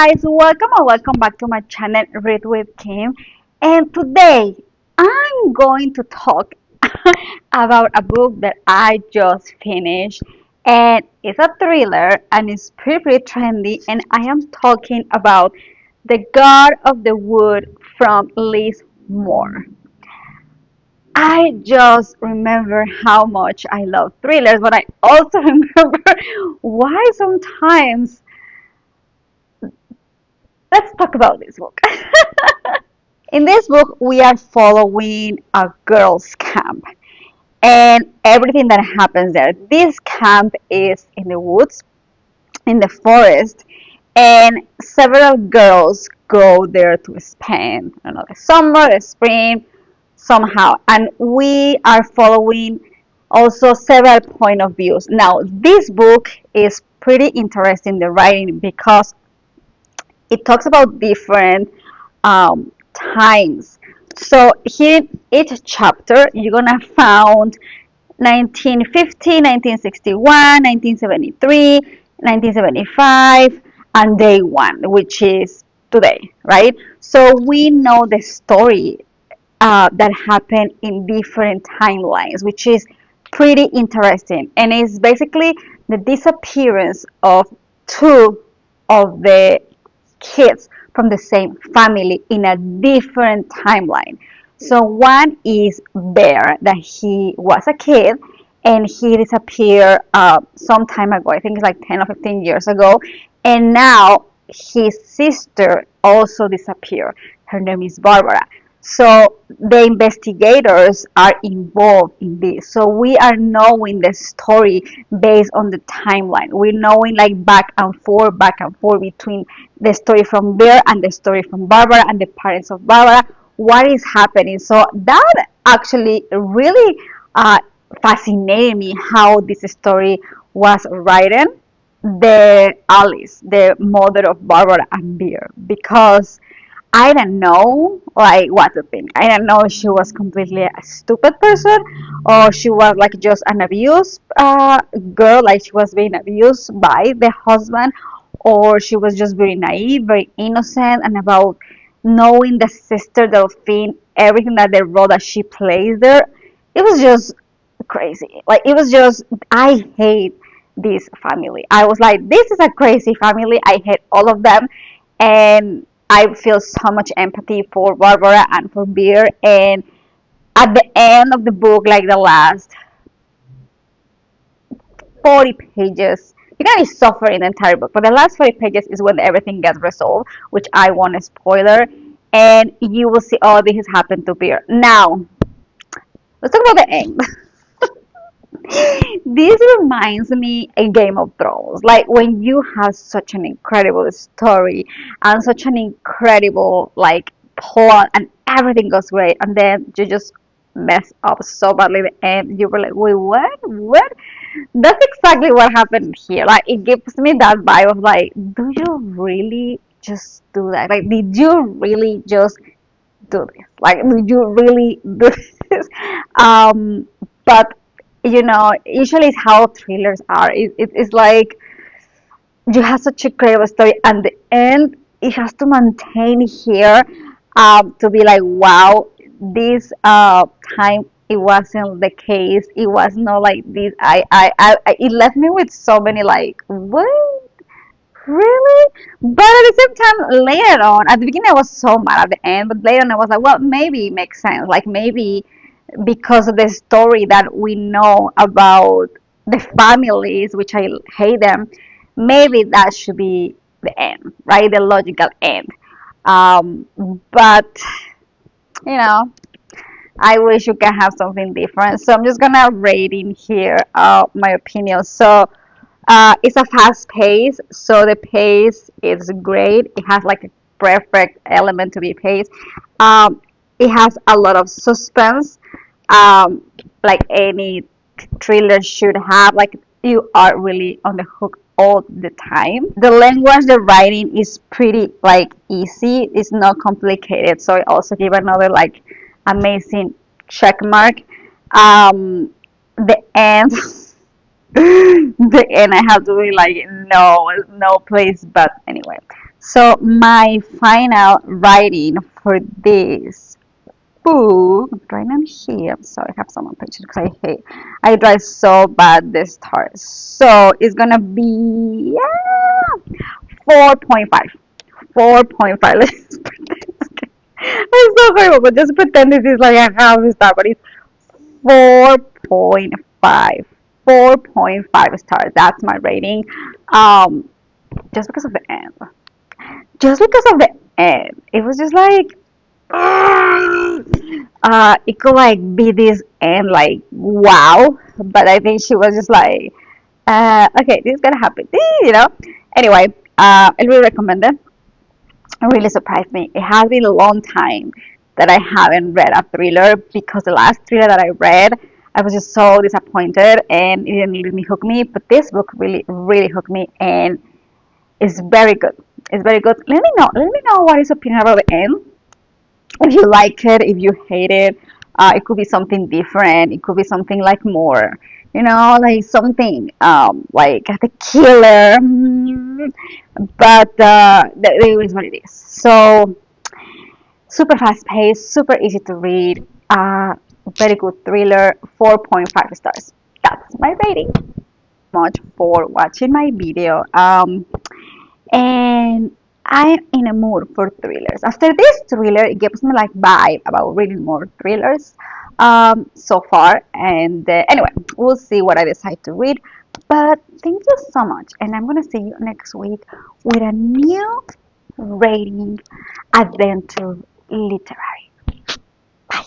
Guys, welcome or welcome back to my channel Read with Kim, and today I'm going to talk about a book that I just finished, and it's a thriller and it's pretty trendy, and I am talking about The God of the Wood from Liz Moore. I just remember how much I love thrillers, but I also remember why sometimes. Let's talk about this book. In this book, we are following a girls' camp and everything that happens there. This camp is in the woods, in the forest, and several girls go there to spend, the summer, the spring, somehow. And we are following also several point of views. Now, this book is pretty interesting, the writing, because it talks about different times. So here in each chapter, you're gonna find 1950, 1961, 1973, 1975, and day one, which is today, right? So we know the story that happened in different timelines, which is pretty interesting. And it's basically the disappearance of two of the kids from the same family in a different timeline. So one is Bear, that he was a kid and he disappeared some time ago. I think it's like 10 or 15 years ago. And now his sister also disappeared. Her name is Barbara. So the investigators are involved in this. So we are knowing the story based on the timeline. We're knowing like back and forth between the story from Bear and the story from Barbara and the parents of Barbara. What is happening? So that actually really fascinated me how this story was written. The Alice, the mother of Barbara and Bear, because I don't know like what to think. I don't know if she was completely a stupid person or she was like just an abused girl, like she was being abused by the husband, or she was just very naive, very innocent, and about knowing the sister Delphine, everything that the role that she plays there, it was just crazy. Like it was just, I hate this family. I was like, this is a crazy family. I hate all of them, and I feel so much empathy for Barbara and for Beer. And at the end of the book, like the last 40 pages, you can suffer in the entire book, but the last 40 pages is when everything gets resolved, which I want a spoiler. And you will see all this has happened to Beer. Now, let's talk about the end. This reminds me a Game of Thrones. Like when you have such an incredible story and such an incredible like plot and everything goes great, and then you just mess up so badly at the end. You were like, wait, what? What? That's exactly what happened here. Like it gives me that vibe of like, do you really just do that? Like, did you really just do this? Like, did you really do this? But usually it's how thrillers are. It's like you have such a great story, and the end it has to maintain here to be like, wow, this time it wasn't the case. It was not like this. It left me with so many like, what? Really? But at the same time, later on, at the beginning, I was so mad at the end, but later on, I was like, well, maybe it makes sense. Like, maybe because of the story that we know about the families, which I hate them, maybe that should be the end, right? The logical end. Um, but, you know, I wish you can have something different. So I'm just gonna rate in here my opinion. So it's a fast pace, so the pace is great. It has like a perfect element to be paced. It has a lot of suspense, um, like any thriller should have. Like you are really on the hook all the time. The language, the writing is pretty like easy. It's not complicated, so I also give another like amazing check mark. The end. The end, I have to be like, no, no place. But anyway, So my final writing for this book, right now here, I'm sorry, I have some on pictures because I drive so bad this start. So it's gonna be 4.5. 4.5. Let's pretend. It's so horrible, but just pretend this is like a half star, but it's 4.5. 4.5 stars. That's my rating. Um, just because of the end. Just because of the end. It was just like it could like be this end like wow, but I think she was just like okay, this is gonna happen, you know. Anyway, I really recommend it. It really surprised me. It has been a long time that I haven't read a thriller because the last thriller that I read, I was just so disappointed and it didn't really hook me. But this book really, really hooked me and it's very good. It's very good. Let me know. Let me know what is your opinion about the end. If you like it, if you hate it, it could be something different. It could be something like more, you know, like something like the killer. But it is what it is. So super fast paced, super easy to read, very good thriller. 4.5 stars. That's my rating. Much for watching my video. And I'm in a mood for thrillers. After this thriller, it gives me like vibe about reading more thrillers so far. And anyway, we'll see what I decide to read. But thank you so much, and I'm gonna see you next week with a new rating adventure literary. Bye.